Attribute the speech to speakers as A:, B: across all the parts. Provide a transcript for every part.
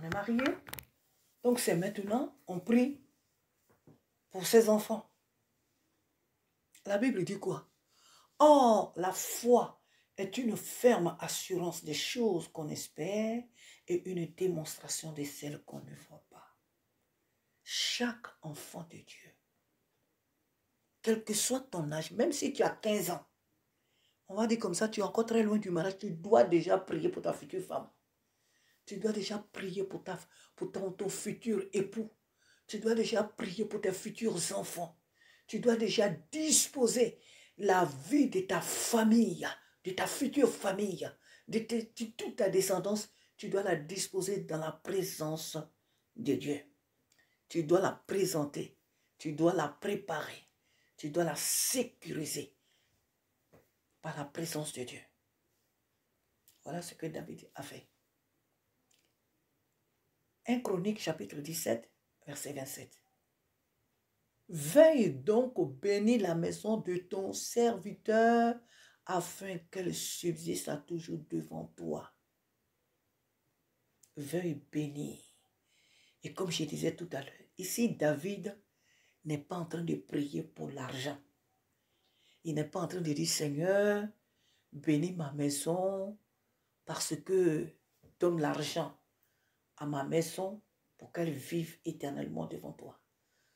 A: On est marié. Donc c'est maintenant, on prie pour ses enfants. La Bible dit quoi? Or, la foi est une ferme assurance des choses qu'on espère et une démonstration de celles qu'on ne voit pas. Chaque enfant de Dieu, quel que soit ton âge, même si tu as 15 ans, on va dire comme ça, tu es encore très loin du mariage, tu dois déjà prier pour ta future femme. Tu dois déjà prier pour ton futur époux. Tu dois déjà prier pour tes futurs enfants. Tu dois déjà disposer la vie de ta famille, de ta future famille, de toute ta descendance. Tu dois la disposer dans la présence de Dieu. Tu dois la présenter. Tu dois la préparer. Tu dois la sécuriser par la présence de Dieu. Voilà ce que David a fait. 1 Chronique chapitre 17, verset 27. Veille donc au bénir la maison de ton serviteur afin qu'elle subsiste à toujours devant toi. Veuille bénir. Et comme je disais tout à l'heure, ici David n'est pas en train de prier pour l'argent. Il n'est pas en train de dire Seigneur, bénis ma maison parce que donne l'argent à ma maison pour qu'elle vive éternellement devant toi.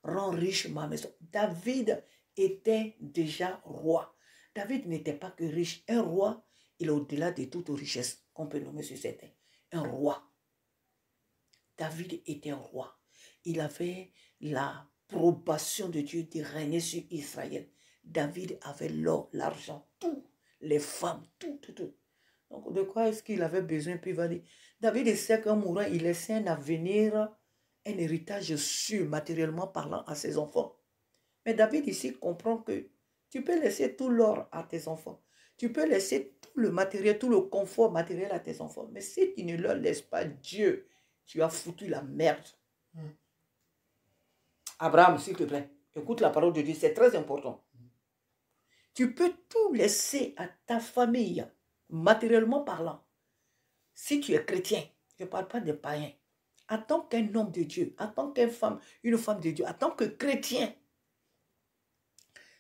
A: Rends riche ma maison. David était déjà roi. David n'était pas que riche. Un roi, il est au-delà de toute richesse qu'on peut nommer sur cette terre. Un roi. David était un roi. Il avait l'approbation de Dieu de régner sur Israël. David avait l'or, l'argent, tout. Les femmes, tout. Donc, de quoi est-ce qu'il avait besoin? Puis il va dire, David sait qu'en mourant, il laissait un avenir, un héritage sûr, matériellement parlant, à ses enfants. Mais David ici comprend que tu peux laisser tout l'or à tes enfants. Tu peux laisser tout le matériel, tout le confort matériel à tes enfants. Mais si tu ne leur laisses pas Dieu, tu as foutu la merde. Abraham, s'il te plaît, écoute la parole de Dieu, c'est très important. Tu peux tout laisser à ta famille, matériellement parlant. Si tu es chrétien, je ne parle pas des païens, en tant qu'un homme de Dieu, en tant qu'une femme de Dieu, en tant que chrétien,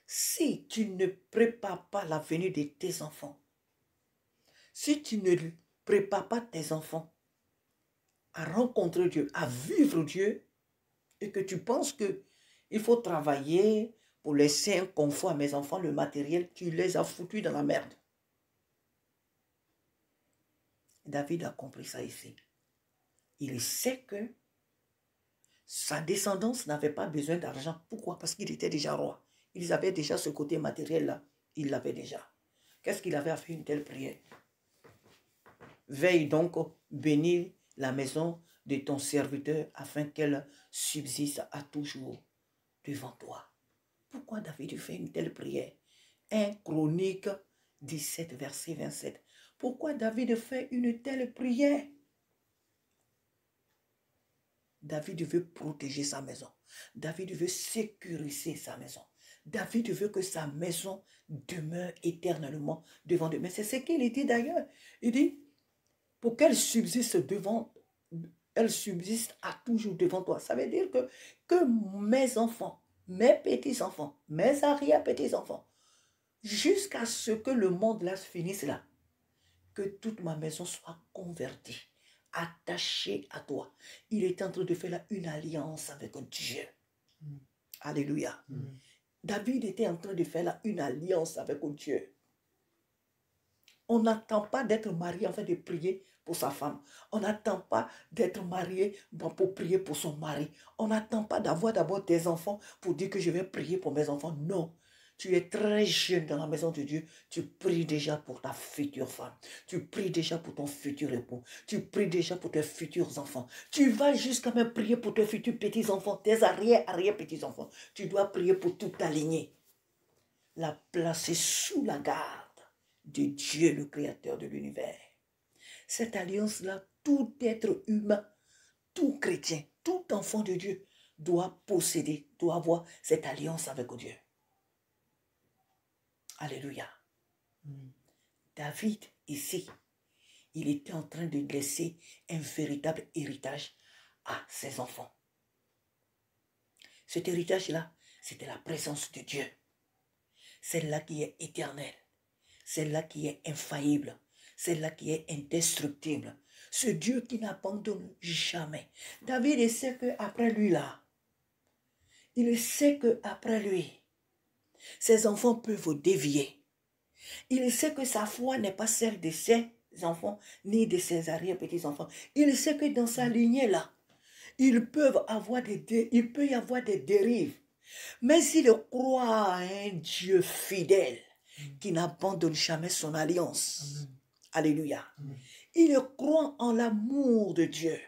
A: si tu ne prépares pas la venue de tes enfants, si tu ne prépares pas tes enfants à rencontrer Dieu, à vivre Dieu, et que tu penses qu'il faut travailler pour laisser un confort à mes enfants, le matériel, tu les as foutus dans la merde. David a compris ça ici. Il sait que sa descendance n'avait pas besoin d'argent. Pourquoi? Parce qu'il était déjà roi. Ils avaient déjà ce côté matériel-là. Il l'avait déjà. Qu'est-ce qu'il avait à faire une telle prière? Veille donc, bénir la maison de ton serviteur afin qu'elle subsiste à toujours devant toi. Pourquoi David fait une telle prière? 1 Chronique 17, verset 27. Pourquoi David fait une telle prière? David veut protéger sa maison. David veut sécuriser sa maison. David veut que sa maison demeure éternellement devant Dieu. Mais c'est ce qu'il dit d'ailleurs. Il dit, pour qu'elle subsiste elle subsiste à toujours devant toi. Ça veut dire que mes enfants, mes petits-enfants, mes arrière-petits-enfants, jusqu'à ce que le monde là se finisse là, que toute ma maison soit convertie, attachée à toi. Il est en train de faire là une alliance avec Dieu. Alléluia. David était en train de faire là une alliance avec Dieu. On n'attend pas d'être marié afin de prier pour sa femme. On n'attend pas d'être marié pour prier pour son mari. On n'attend pas d'avoir d'abord des enfants pour dire que je vais prier pour mes enfants. Non. Tu es très jeune dans la maison de Dieu. Tu pries déjà pour ta future femme. Tu pries déjà pour ton futur époux. Tu pries déjà pour tes futurs enfants. Tu vas jusqu'à même prier pour tes futurs petits-enfants, tes arrière-petits-enfants. Tu dois prier pour toute ta lignée. La placer sous la garde de Dieu, le créateur de l'univers. Cette alliance-là, tout être humain, tout chrétien, tout enfant de Dieu doit posséder, doit avoir cette alliance avec Dieu. Alléluia. David, ici, il était en train de laisser un véritable héritage à ses enfants. Cet héritage-là, c'était la présence de Dieu. Celle-là qui est éternelle. Celle-là qui est infaillible. Celle-là qui est indestructible. Ce Dieu qui n'abandonne jamais. David, il sait qu'après lui, là, il sait qu'après lui, ses enfants peuvent dévier. Il sait que sa foi n'est pas celle de ses enfants, ni de ses arrière-petits-enfants. Il sait que dans sa lignée-là, il peut y avoir des dérives. Mais il croit à un Dieu fidèle qui n'abandonne jamais son alliance. Amen. Alléluia. Amen. Il croit en l'amour de Dieu.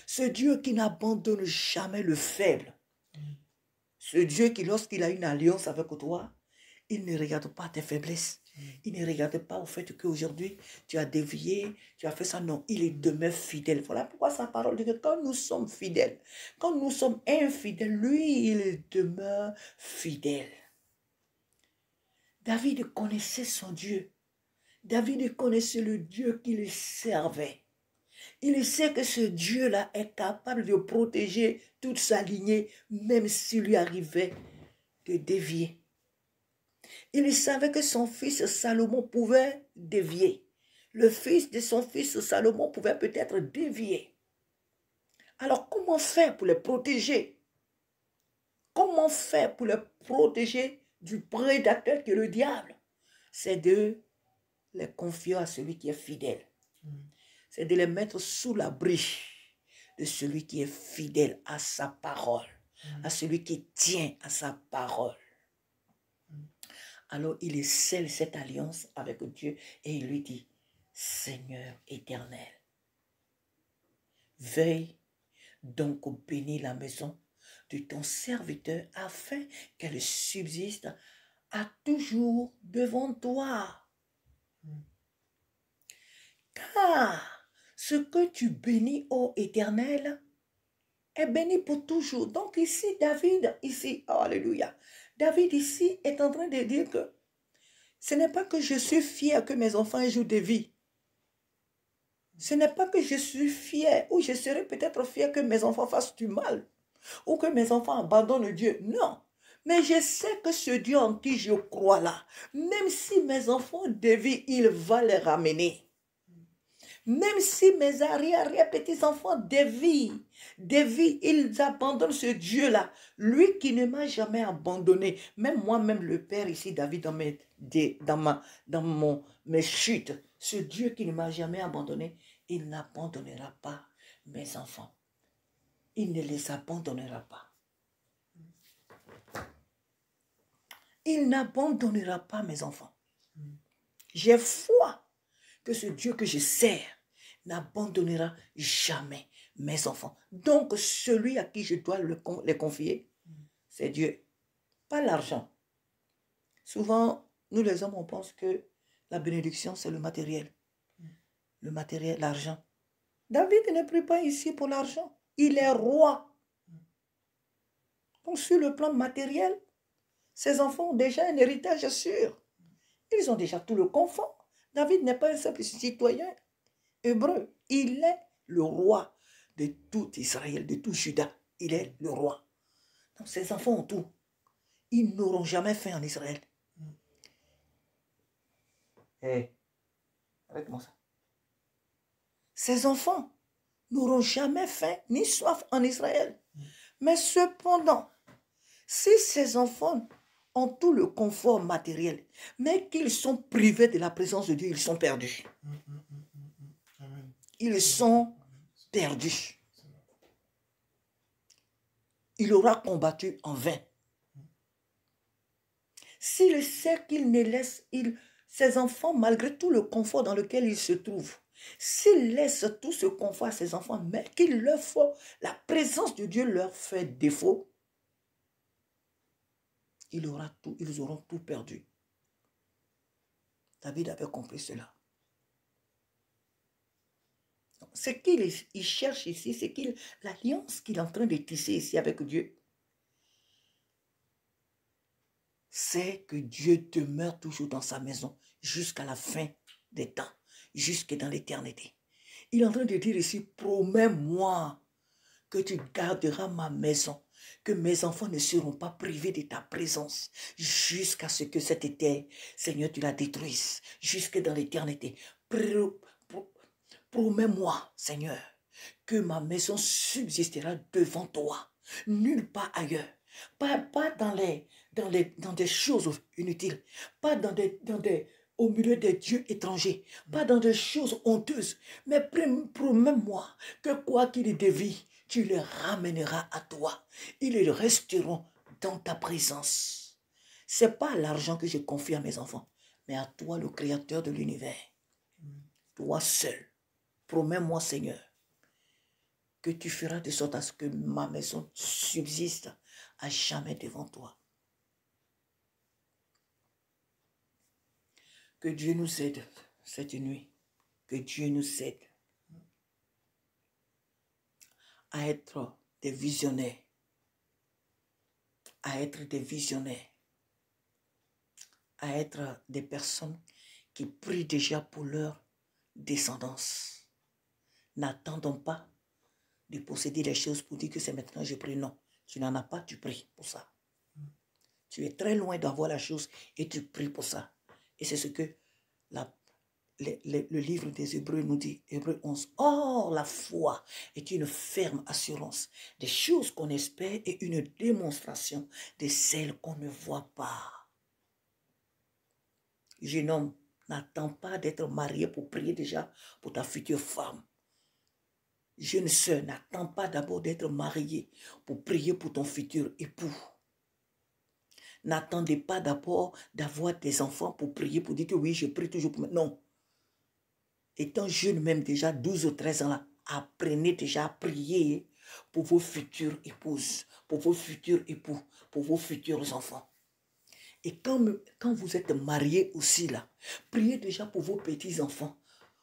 A: Ce Dieu qui n'abandonne jamais le faible. Amen. Ce Dieu qui, lorsqu'il a une alliance avec toi, il ne regarde pas tes faiblesses. Il ne regarde pas au fait qu'aujourd'hui, tu as dévié, tu as fait ça. Non, il demeure fidèle. Voilà pourquoi sa parole dit que quand nous sommes fidèles, quand nous sommes infidèles, lui, il demeure fidèle. David connaissait son Dieu. David connaissait le Dieu qu'il servait. Il sait que ce Dieu-là est capable de protéger toute sa lignée, même s'il lui arrivait de dévier. Il savait que son fils Salomon pouvait dévier. Le fils de son fils Salomon pouvait peut-être dévier. Alors comment faire pour les protéger? Comment faire pour les protéger du prédateur qui est le diable? C'est de les confier à celui qui est fidèle. C'est de les mettre sous l'abri de celui qui est fidèle à sa parole, à celui qui tient à sa parole. Alors il scelle cette alliance avec Dieu et il lui dit, Seigneur éternel, veuille donc bénir la maison de ton serviteur afin qu'elle subsiste à toujours devant toi. Car ce que tu bénis, ô Éternel, est béni pour toujours. Donc ici, David, oh, alléluia, David ici est en train de dire que ce n'est pas que je suis fier que mes enfants jouent des vies. Ce n'est pas que je suis fier ou je serais peut-être fier que mes enfants fassent du mal ou que mes enfants abandonnent Dieu. Non. Mais je sais que ce Dieu en qui je crois là, même si mes enfants dévient, il va les ramener. Même si mes arrière-petits-enfants dévient, ils abandonnent ce Dieu-là. Lui qui ne m'a jamais abandonné. Même moi-même, le Père ici, David, dans mes chutes, ce Dieu qui ne m'a jamais abandonné, il n'abandonnera pas mes enfants. Il ne les abandonnera pas. Il n'abandonnera pas mes enfants. J'ai foi que ce Dieu que je sers n'abandonnera jamais mes enfants. Donc, celui à qui je dois les confier, c'est Dieu, pas l'argent. Souvent, nous les hommes, on pense que la bénédiction, c'est le matériel. Le matériel, l'argent. David ne prie pas ici pour l'argent. Il est roi. Donc, sur le plan matériel, ses enfants ont déjà un héritage sûr. Ils ont déjà tout le confort. David n'est pas un simple citoyen hébreu. Il est le roi de tout Israël, de tout Juda. Il est le roi. Donc ses enfants ont tout. Ils n'auront jamais faim en Israël. Arrête-moi ça. Ses enfants n'auront jamais faim ni soif en Israël. Mais cependant, si ces enfants ont tout le confort matériel, mais qu'ils sont privés de la présence de Dieu, ils sont perdus. Ils sont perdus. Il aura combattu en vain. S'il sait qu'il ne laisse ses enfants, malgré tout le confort dans lequel ils se trouvent, s'il laisse tout ce confort à ses enfants, mais qu'il leur faut, la présence de Dieu leur fait défaut, ils auront tout perdu. David avait compris cela. Ce qu'il cherche ici, c'est l'alliance qu'il est en train de tisser ici avec Dieu, c'est que Dieu demeure toujours dans sa maison jusqu'à la fin des temps, jusque dans l'éternité. Il est en train de dire ici, promets-moi que tu garderas ma maison, que mes enfants ne seront pas privés de ta présence jusqu'à ce que cette terre, Seigneur, tu la détruises, jusque dans l'éternité. Promets-moi, Seigneur, que ma maison subsistera devant toi, nulle part ailleurs. Pas dans des choses inutiles, pas au milieu des dieux étrangers, pas dans des choses honteuses, mais promets-moi que quoi qu'il dévie, tu les ramèneras à toi. Ils resteront dans ta présence. Ce n'est pas l'argent que je confie à mes enfants, mais à toi, le Créateur de l'univers. Toi seul. Promets-moi, Seigneur, que tu feras de sorte à ce que ma maison subsiste à jamais devant toi. Que Dieu nous aide cette nuit. Que Dieu nous aide à être des visionnaires. À être des visionnaires. À être des personnes qui prient déjà pour leur descendance. N'attendons pas de posséder les choses pour dire que c'est maintenant je prie. Non, tu n'en as pas, tu pries pour ça. Tu es très loin d'avoir la chose et tu pries pour ça. Et c'est ce que le livre des Hébreux nous dit, Hébreux 11. Or, la foi est une ferme assurance des choses qu'on espère et une démonstration de celles qu'on ne voit pas. Jeune homme, n'attends pas d'être marié pour prier déjà pour ta future femme. Jeune sœur, n'attends pas d'abord d'être marié pour prier pour ton futur époux. N'attendez pas d'abord d'avoir des enfants pour prier, pour dire que oui, je prie toujours pour... Non. Étant jeune, même déjà 12 ou 13 ans là, apprenez déjà à prier pour vos futures épouses, pour vos futurs époux, pour vos futurs enfants. Et quand vous êtes mariés aussi là, priez déjà pour vos petits-enfants.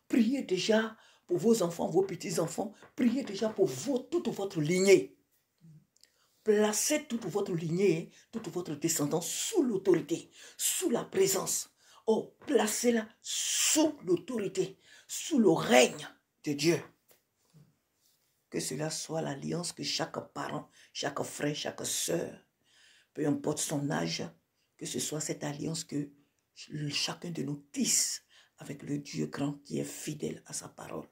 A: Priez déjà pour vos enfants, vos petits-enfants. Priez déjà pour toute votre lignée. Placez toute votre lignée, toute votre descendance sous l'autorité, sous la présence. Oh, placez-la sous l'autorité, sous le règne de Dieu. Que cela soit l'alliance que chaque parent, chaque frère, chaque sœur, peu importe son âge, que ce soit cette alliance que chacun de nous tisse avec le Dieu grand qui est fidèle à sa parole.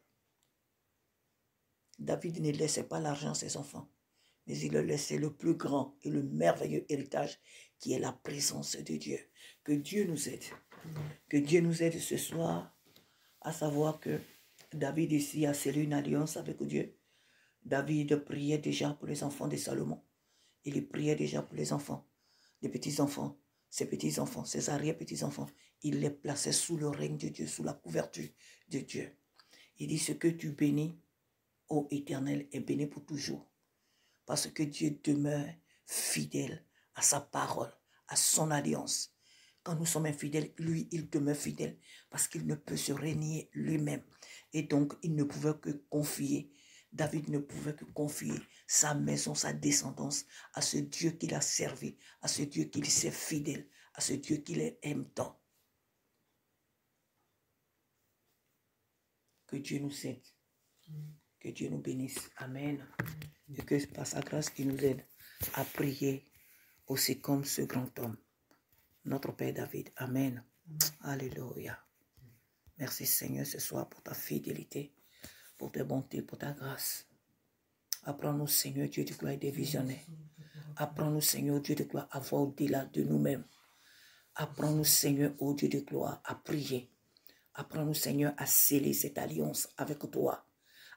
A: David ne laissait pas l'argent à ses enfants, mais il leur laissait le plus grand et le merveilleux héritage qui est la présence de Dieu. Que Dieu nous aide. Que Dieu nous aide ce soir à savoir que David ici a scellé une alliance avec Dieu. David priait déjà pour les enfants de Salomon. Il priait déjà pour les enfants, les petits-enfants, ses arrière-petits-enfants. Il les plaçait sous le règne de Dieu, sous la couverture de Dieu. Il dit, ce que tu bénis, ô Éternel, est béni pour toujours. Parce que Dieu demeure fidèle à sa parole, à son alliance. Quand nous sommes infidèles, lui, il demeure fidèle parce qu'il ne peut se renier lui-même. Et donc, il ne pouvait que confier, David ne pouvait que confier sa maison, sa descendance à ce Dieu qu'il a servi, à ce Dieu qu'il sait fidèle, à ce Dieu qu'il aime tant. Que Dieu nous aide. Que Dieu nous bénisse. Amen. Et que par sa grâce, il nous aide à prier aussi comme ce grand homme, notre Père David. Amen. Alléluia. Merci Seigneur ce soir pour ta fidélité, pour ta bonté, pour ta grâce. Apprends-nous Seigneur Dieu de gloire des visionnaires. Apprends-nous Seigneur Dieu de gloire à voir au-delà de nous-mêmes. Apprends-nous Seigneur, ô Dieu de gloire, à prier. Apprends-nous Seigneur à sceller cette alliance avec toi.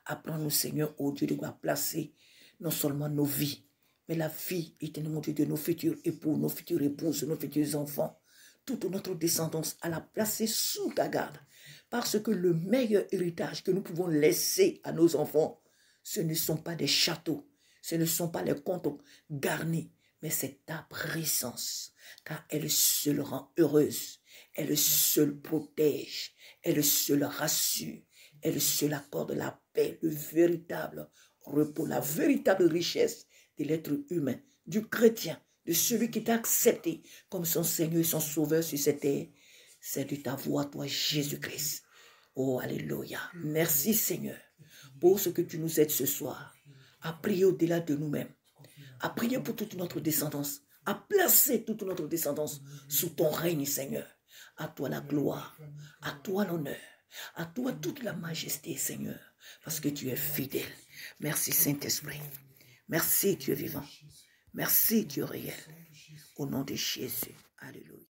A: Apprends-nous Seigneur, ô Dieu de gloire, à placer non seulement nos vies, mais la vie éternellement de nos futurs époux, nos futures épouses, nos futurs enfants, toute notre descendance, à la placer sous ta garde. Parce que le meilleur héritage que nous pouvons laisser à nos enfants, ce ne sont pas des châteaux, ce ne sont pas les comptes garnis, mais c'est ta présence, car elle seule rend heureuse, elle seule protège, elle seule rassure, elle seule accorde la paix, le véritable repos, la véritable richesse de l'être humain, du chrétien, de celui qui t'a accepté comme son Seigneur et son Sauveur sur cette terre. C'est de ta voix, toi, Jésus-Christ. Oh, alléluia. Merci, Seigneur. pour ce que tu nous aides ce soir, à prier au-delà de nous-mêmes, à prier pour toute notre descendance, à placer toute notre descendance sous ton règne, Seigneur. À toi la gloire, à toi l'honneur, à toi toute la majesté, Seigneur, parce que tu es fidèle. Merci, Saint-Esprit. Merci, Dieu vivant. Merci, Dieu réel. Au nom de Jésus. Alléluia.